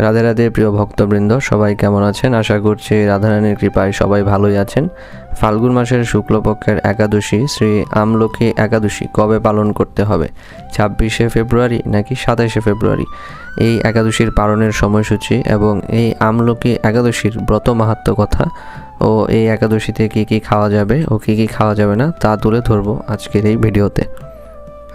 রাধে রাধে প্রিয় ভক্তবৃন্দ, সবাই কেমন আছেন? আশা করছি রাধারানীর কৃপায় সবাই ভালোই আছেন। ফাল্গুন মাসের শুক্লপক্ষের একাদশী শ্রী আমলকি একাদশী কবে পালন করতে হবে? 26শে ফেব্রুয়ারি নাকি 27শে ফেব্রুয়ারি? এই একাদশীর পালনের সময়সূচি এবং এই আমলকি একাদশীর ব্রত মাহাত্ম্য কথা ও এই একাদশীতে কী কী খাওয়া যাবে ও কী কী খাওয়া যাবে না তা তুলে ধরবো আজকের এই ভিডিওতে।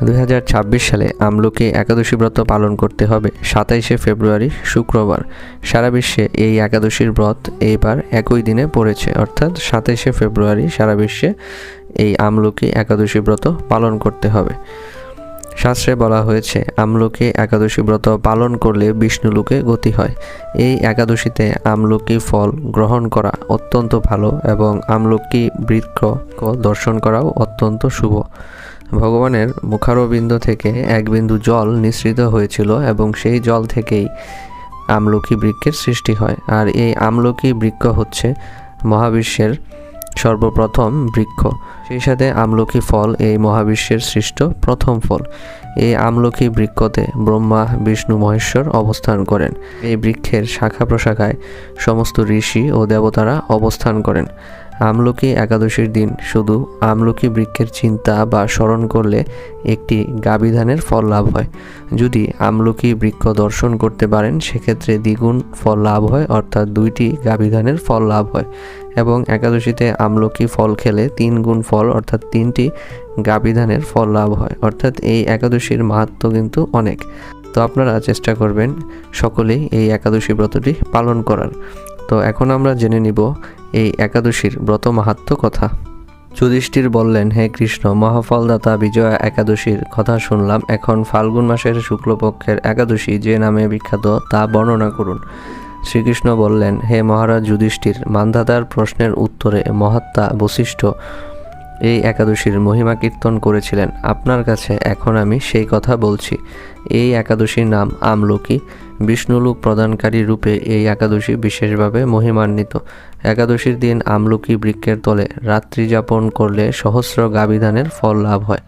2026 সালে আমলকি একাদশী ব্রত পালন করতে হবে 27শে ফেব্রুয়ারি শুক্রবার। সারা বিশ্বে এই একাদশীর ব্রত এইবার একই দিনে পড়েছে, অর্থাৎ 27শে ফেব্রুয়ারি সারা বিশ্বে এই আমলকি একাদশী ব্রত পালন করতে হবে। শাস্ত্রে বলা হয়েছে আমলকি একাদশী ব্রত পালন করলে বিষ্ণুলোকে গতি হয়। এই একাদশীতে আমলকি ফল গ্রহণ করা অত্যন্ত ভালো এবং আমলকি বৃক্ষ দর্শন করাও অত্যন্ত শুভ। ভগবানের মুখারবিন্দ থেকে এক বিন্দু জল নিঃসৃত হয়েছিল এবং সেই জল থেকেই আমলকি বৃক্ষের সৃষ্টি হয়। আর এই আমলকি বৃক্ষ হচ্ছে মহাবিশ্বের সর্বপ্রথম বৃক্ষ। সেই সাথে আমলকি ফল এই মহাবিশ্বের সৃষ্ট প্রথম ফল। এই আমলকি বৃক্ষতে ব্রহ্মা বিষ্ণু মহেশ্বর অবস্থান করেন। এই বৃক্ষের শাখা প্রশাখায় সমস্ত ঋষি ও দেবতারা অবস্থান করেন। আমলকি একাদশীর দিন শুধু আমলকি বৃক্ষের চিন্তা বা স্মরণ করলে একটি গাভীধানের ফল লাভ হয়। যদি আমলকি বৃক্ষ দর্শন করতে পারেন সেক্ষেত্রে দ্বিগুণ ফল লাভ হয়, অর্থাৎ 2টি গাভীধানের ফল লাভ হয়। এবং একাদশীতে আমলকি ফল খেলে 3 গুণ ফল, অর্থাৎ 3টি গাভীধানের ফল লাভ হয়। অর্থাৎ এই একাদশীর মাহাত্ম্য কিন্তু অনেক। তো আপনারা চেষ্টা করবেন সকলেই এই একাদশী ব্রতটি পালন করার। তো এখন আমরা জেনে নিব এই একাদশীর ব্রত মাহাত্ম্য কথা। যুধিষ্ঠির বললেন, হে কৃষ্ণ, মহাফলদাতা বিজয়া একাদশীর কথা শুনলাম, এখন ফাল্গুন মাসের শুক্লপক্ষের একাদশী যে নামে বিখ্যাত তা বর্ণনা করুন। শ্রীকৃষ্ণ বললেন, হে মহারাজ যুধিষ্ঠির, মান্ধাতার প্রশ্নের উত্তরে মহাত্মা বশিষ্ঠ এই একাদশীর মহিমা কীর্তন করেছিলেন। আপনার কাছে এখন আমি সেই কথা বলছি। এই একাদশীর নাম আমলকি। বিষ্ণুলোক প্রদানকারী রূপে এই একাদশী বিশেষভাবে মহিমান্বিত। একাদশীর দিন আমলকি বৃক্ষের তলে রাত্রি যাপন করলে সহস্র গাভীধানের ফল লাভ হয়।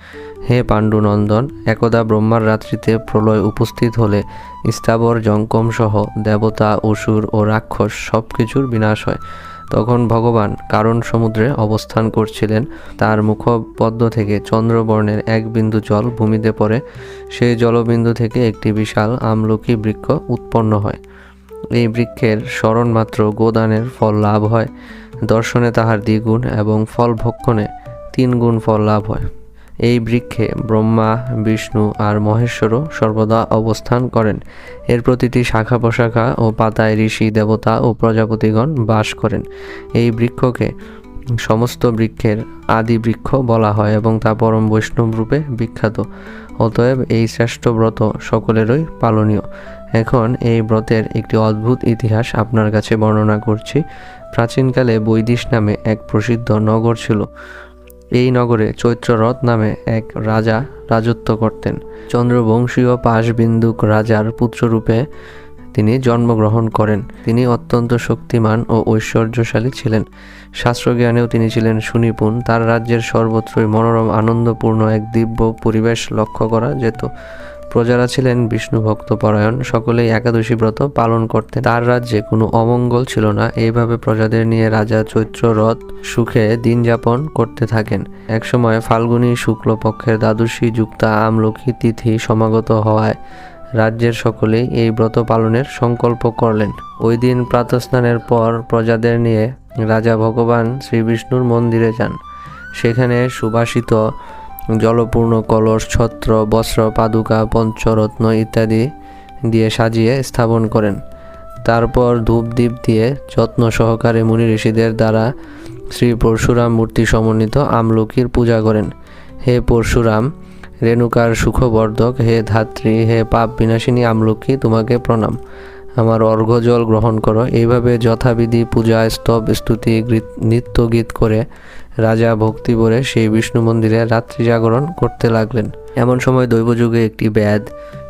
হে পাণ্ডুনন্দন, একদা ব্রহ্মার রাত্রিতে প্রলয় উপস্থিত হলে স্থাবর জঙ্কম সহ দেবতা, অসুর ও রাক্ষস সব কিছুর বিনাশ হয়। তখন ভগবান কারণ সমুদ্রে অবস্থান করছিলেন। তার মুখপদ্ম থেকে চন্দ্রবর্ণের এক বিন্দু জল ভূমিতে পড়ে। সেই জলবিন্দু থেকে একটি বিশাল আমলকি বৃক্ষ উৎপন্ন হয়। এই বৃক্ষের স্মরণ মাত্র গোদানের ফল লাভ হয়। দর্শনে তাহার দ্বিগুণ এবং ফল ভক্ষণে 3 গুণ ফল লাভ হয়। এই বৃক্ষে ব্রহ্মা, বিষ্ণু আর মহেশ্বরও সর্বদা অবস্থান করেন। এর প্রতিটি শাখা প্রশাখা ও পাতায় ঋষি, দেবতা ও প্রজাপতিগণ বাস করেন। এই বৃক্ষকে সমস্ত বৃক্ষের আদি বৃক্ষ বলা হয় এবং তা পরম বৈষ্ণব রূপে বিখ্যাত। অতএব এই শ্রেষ্ঠ ব্রত সকলেরই পালনীয়। এখন এই ব্রতের একটি অদ্ভুত ইতিহাস আপনার কাছে বর্ণনা করছি। প্রাচীনকালে বৈদিশ নামে এক প্রসিদ্ধ নগর ছিল। এই নগরে চৈত্ররথ নামে এক রাজা রাজত্ব করতেন। চন্দ্রবংশীয় পাশবিন্দুক রাজার পুত্ররূপে তিনি জন্মগ্রহণ করেন। তিনি অত্যন্ত শক্তিমান ও ঐশ্বর্যশালী ছিলেন। শাস্ত্রজ্ঞানেও তিনি ছিলেন সুনিপুণ। তার রাজ্যের সর্বত্রই মনোরম আনন্দপূর্ণ এক দিব্য পরিবেশ লক্ষ্য করা যেত। প্রজারা ছিলেন বিষ্ণু ভক্ত পরায়ণ, সকলেই একাদশী ব্রত পালন করতেন। তার রাজ্যে কোনো অমঙ্গল ছিল না। এইভাবে প্রজাদের নিয়ে রাজা চৈত্ররথ সুখে দিন যাপন করতে থাকেন। একসময় ফাল্গুনী শুক্লপক্ষের দ্বাদশী যুক্তা আমলকি তিথি সমাগত হওয়ায় রাজ্যের সকলেই এই ব্রত পালনের সংকল্প করলেন। ওই দিন প্রাতঃস্নানের পর প্রজাদের নিয়ে রাজা ভগবান শ্রীবিষ্ণুর মন্দিরে যান। সেখানে সুবাসিত জলপূর্ণ কলস, ছত্র, বস্ত্র, পাদুকা, পঞ্চরত্ন ইত্যাদি দিয়ে সাজিয়ে স্থাপন করেন। তারপর ধূপদীপ দিয়ে যত্ন সহকারে মুনি ঋষিদের দ্বারা শ্রী পরশুরাম মূর্তি সমন্বিত আমলকির পূজা করেন। হে পরশুরাম, রেণুকার সুখবর্ধক, হে ধাত্রী, হে পাপ বিনাশিনী আমলকি, তোমাকে প্রণাম। আমার অর্ঘ্যজল গ্রহণ করো। এইভাবে যথাবিধি পূজা, স্তব, স্তুতি, নৃত্য গীত করে রাজা ভক্তি ভরে সেই বিষ্ণু মন্দিরে রাত্রি জাগরণ করতে লাগলেন। এমন সময় দৈবযুগে একটি ব্যাধ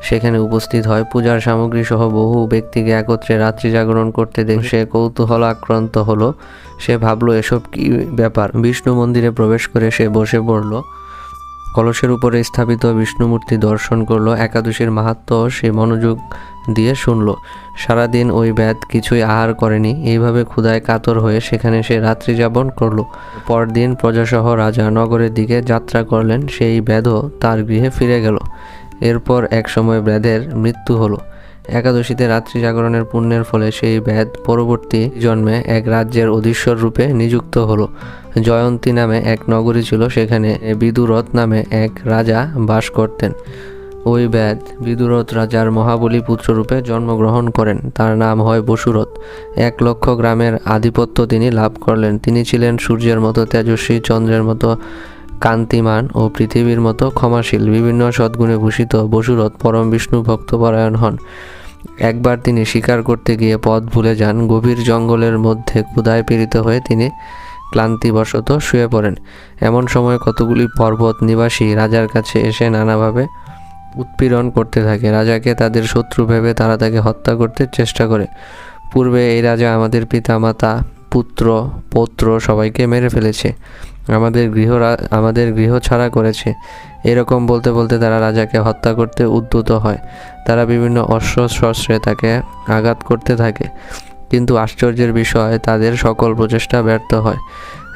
সেখানে উপস্থিত হয়। পূজার সামগ্রী সহ বহু ব্যক্তিকে একত্রে রাত্রি জাগরণ করতে দেখে সে কৌতূহল আক্রান্ত হলো। সে ভাবলো এসব কি ব্যাপার। বিষ্ণু মন্দিরে প্রবেশ করে সে বসে পড়ল। কলসের উপরে স্থাপিত বিষ্ণুমূর্তি দর্শন করলো। একাদশীর মাহাত্ম্য সে মনোযোগ দিয়ে শুনল। সারাদিন ওই ব্যাধ কিছুই আহার করেনি। এইভাবে ক্ষুধায় কাতর হয়ে সেখানে সে রাত্রি যাপন করল। পরদিন প্রজাসহ রাজা নগরের দিকে যাত্রা করলেন। সেই ব্যাধও তার গৃহে ফিরে গেল। এরপর এক সময় ব্যাধের মৃত্যু হলো। একাদশীতে রাত্রি জাগরণের পুণ্যের ফলে সেই ব্যাধ পরবর্তী জন্মে এক রাজ্যের অধীশ্বর রূপে নিযুক্ত হলো। জয়ন্তী নামে এক নগরী ছিল, সেখানে বিদুরথ নামে এক রাজা বাস করতেন। ওই ব্যাধ বিদুরথ রাজার মহাবলী পুত্ররূপে জন্মগ্রহণ করেন। তার নাম হয় বসুরথ। 1,00,000 গ্রামের আধিপত্য তিনি লাভ করলেন। তিনি ছিলেন সূর্যের মতো তেজস্বী, চন্দ্রের মতো কান্তিমান ও পৃথিবীর মতো ক্ষমাশীল। বিভিন্ন সদ্গুণে ভূষিত বসুরথ পরম বিষ্ণু ভক্তপরায়ণ হন। একবার তিনি শিকার করতে গিয়ে পথ ভুলে যান। গভীর জঙ্গলের মধ্যে ক্ষুধায় পীড়িত হয়ে তিনি ক্লান্তিবশত শুয়ে পড়েন। এমন সময় কতগুলি পর্বত নিবাসী রাজার কাছে এসে নানাভাবে উৎপীড়ন করতে থাকে। রাজাকে তাদের শত্রু ভেবে তারা তাকে হত্যা করতে চেষ্টা করে। পূর্বে এই রাজা আমাদের পিতা মাতা পুত্র পৌত্র সবাইকে মেরে ফেলেছে, আমাদের গৃহ ছাড়া করেছে। এরকম বলতে বলতে তারা রাজাকে হত্যা করতে উদ্যত হয়। তারা বিভিন্ন অস্ত্র শস্ত্রে তাকে আঘাত করতে থাকে, কিন্তু আশ্চর্যের বিষয় তাদের সকল প্রচেষ্টা ব্যর্থ হয়।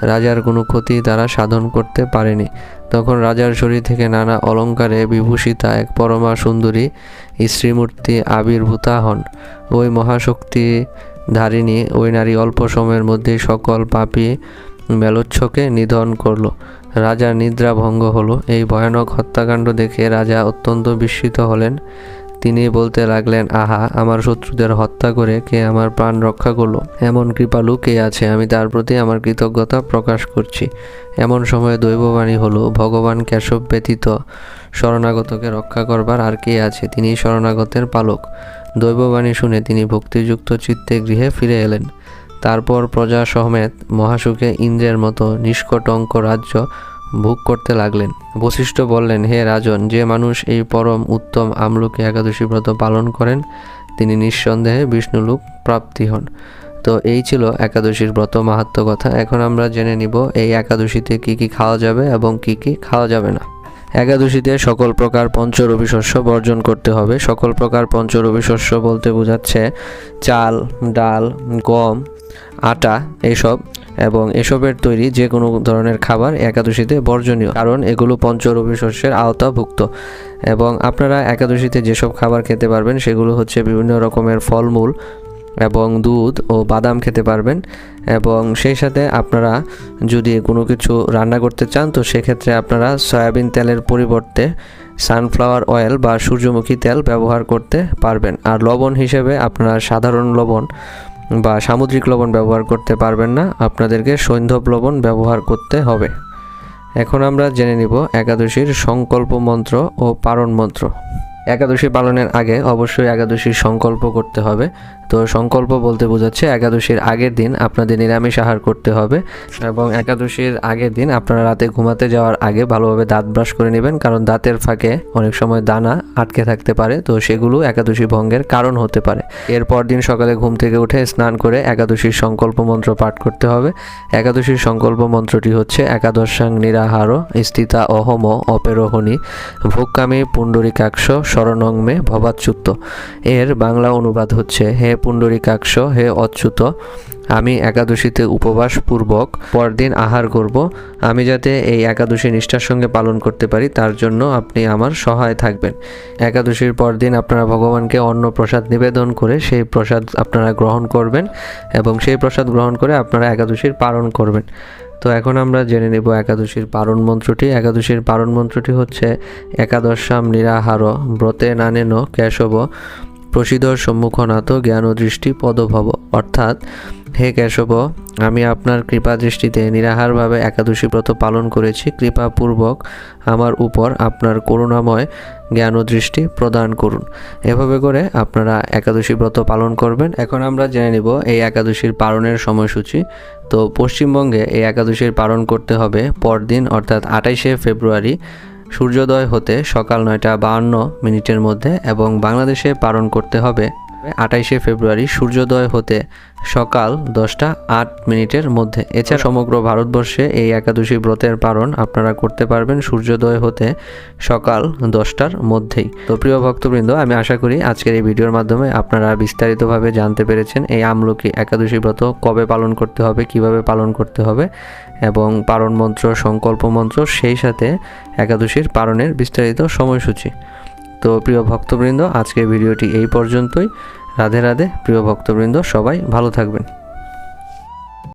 রাজার কোনো ক্ষতি তারা সাধন করতে পারেনি। তখন রাজার শরীর থেকে নানা অলঙ্কারে বিভূষিতা এক পরমা সুন্দরী স্ত্রীমূর্তি আবির্ভূতা হন। ওই মহাশক্তি ধারিণী ওই নারী অল্প সময়ের মধ্যেই সকল পাপী মেলোচ্ছকে নিধন করল। রাজার নিদ্রা ভঙ্গ হলো। এই ভয়ানক হত্যাকাণ্ড দেখে রাজা অত্যন্ত বিস্মিত হলেন। তিনি বলতে লাগলেন, আহা, আমার শত্রুদের হত্যা করে কে আমার প্রাণ রক্ষা করলো? এমন কৃপালু কে আছে? আমি তার প্রতি আমার কৃতজ্ঞতা প্রকাশ করছি। এমন সময়ে দৈববাণী হলো, ভগবান কেশব ব্যতীত শরণাগতকে রক্ষা করবার আর কে আছে? তিনি শরণাগতের পালক। দৈববাণী শুনে তিনি ভক্তিযুক্ত চিত্তে গৃহে ফিরে এলেন। তারপর প্রজা সমেত মহাসুখে ইন্দ্রের মতো নিষ্কটঙ্ক রাজ্য ভোগ করতে লাগলেন। বশিষ্ঠ বললেন, হে রাজন, যে মানুষ এই পরম উত্তম আমলকি একাদশী ব্রত পালন করেন তিনি নিঃসন্দেহে বিষ্ণুলোক প্রাপ্তি হন। তো এই ছিল একাদশীর ব্রত মাহাত্ম্য কথা। এখন আমরা জেনে নিব এই একাদশীতে কি কি খাওয়া যাবে এবং কি কি খাওয়া যাবে না। একাদশীতে সকল প্রকার পঞ্চরবি শস্য বর্জন করতে হবে। সকল প্রকার পঞ্চরবি শস্য বলতে বোঝাচ্ছে চাল, ডাল, গম, আটা এইসব, এবং এসবের তৈরি যে কোনো ধরনের খাবার একাদশীতে বর্জনীয়, কারণ এগুলো পঞ্চরবি শস্যের আওতাভুক্ত। এবং আপনারা একাদশীতে যেসব খাবার খেতে পারবেন সেগুলো হচ্ছে বিভিন্ন রকমের ফলমূল এবং দুধ ও বাদাম খেতে পারবেন। এবং সেই সাথে আপনারা যদি কোনো কিছু রান্না করতে চান তো সেক্ষেত্রে আপনারা সয়াবিন তেলের পরিবর্তে সানফ্লাওয়ার অয়েল বা সূর্যমুখী তেল ব্যবহার করতে পারবেন। আর লবণ হিসেবে আপনারা সাধারণ লবণ বা সামুদ্রিক লবণ ব্যবহার করতে পারবেন না, আপনাদেরকে সৈন্ধব লবণ ব্যবহার করতে হবে। এখন আমরা জেনে নিব একাদশীর সংকল্প মন্ত্র ও পারণ মন্ত্র। একাদশী পালনের আগে অবশ্যই একাদশীর সংকল্প করতে হবে। তো সংকল্প বলতে বোঝাচ্ছে একাদশীর আগের দিন আপনাদের নিরামিষ আহার করতে হবে, এবং একাদশীর আগের দিন আপনারা রাতে ঘুমাতে যাওয়ার আগে ভালোভাবে দাঁত ব্রাশ করে নেবেন, কারণ দাঁতের ফাঁকে অনেক সময় দানা আটকে থাকতে পারে, তো সেগুলো একাদশী ভঙ্গের কারণ হতে পারে। এরপর দিন সকালে ঘুম থেকে উঠে স্নান করে একাদশীর সংকল্প মন্ত্র পাঠ করতে হবে। একাদশীর সংকল্প মন্ত্রটি হচ্ছে, একাদশাং নিরাহার স্থিতা অহম অপেরোহণি ভোক্কামী পুণ্ডরিকাক্ষ শরণং মে ভবাচ্যুত। এর বাংলা অনুবাদ হচ্ছে, হে পুণ্ডরিকাক্ষ, হে অচ্যুত, আমি একাদশীতে উপবাস পূর্বক পরদিন আহার করব। আমি যাতে এই একাদশী নিষ্ঠার সঙ্গে পালন করতে পারি তার জন্য আপনি আমার সহায় থাকবেন। একাদশীর পরদিন আপনারা ভগবানকে অন্ন প্রসাদ নিবেদন করে সেই প্রসাদ আপনারা গ্রহণ করবেন, এবং সেই প্রসাদ গ্রহণ করে আপনারা একাদশীর পালন করবেন। তো এখন আমরা জেনে নেব একাদশীর পারণ মন্ত্রটি। একাদশীর পারণ মন্ত্রটি হচ্ছে, একাদশাম নিরাহার ব্রতে নানেন কেশব প্রসিদ্ধ সম্মুখনাথ জ্ঞান দৃষ্টি পদভব। অর্থাৎ, হে কেশব, আমি আপনার কৃপা দৃষ্টিতে নিরাহারভাবে একাদশী ব্রত পালন করেছি। কৃপাপূর্বক আমার উপর আপনার করুণাময় জ্ঞান দৃষ্টি প্রদান করুন। এভাবে করে আপনারা একাদশী ব্রত পালন করবেন। এখন আমরা জেনে নিব এই একাদশীর পালনের সময়সূচি। তো পশ্চিমবঙ্গে এই একাদশীর পালন করতে হবে পরদিন অর্থাৎ 28শে ফেব্রুয়ারি সূর্যোদয় হতে সকাল 9টা 52 মিনিটের মধ্যে, এবং বাংলাদেশে পালন করতে হবে 28শে ফেব্রুয়ারি সূর্যোদয় হতে সকাল 10:08 মধ্যে। এছাড়া সমগ্র ভারতবর্ষে এই একাদশী ব্রতের পালন আপনারা করতে পারবেন সূর্যোদয় হতে সকাল 10টার মধ্যেই। তো প্রিয় ভক্তবৃন্দ, আমি আশা করি আজকের এই ভিডিওর মাধ্যমে আপনারা বিস্তারিতভাবে জানতে পেরেছেন এই আমলকি একাদশী ব্রত কবে পালন করতে হবে, কিভাবে পালন করতে হবে এবং পালন মন্ত্র, সংকল্প মন্ত্র, সেই সাথে একাদশীর পালনের বিস্তারিত সময়সূচি। তো প্রিয় ভক্তবৃন্দ, আজকের ভিডিওটি এই পর্যন্তই। রাধে রাধে প্রিয় ভক্তবৃন্দ, সবাই ভালো থাকবেন।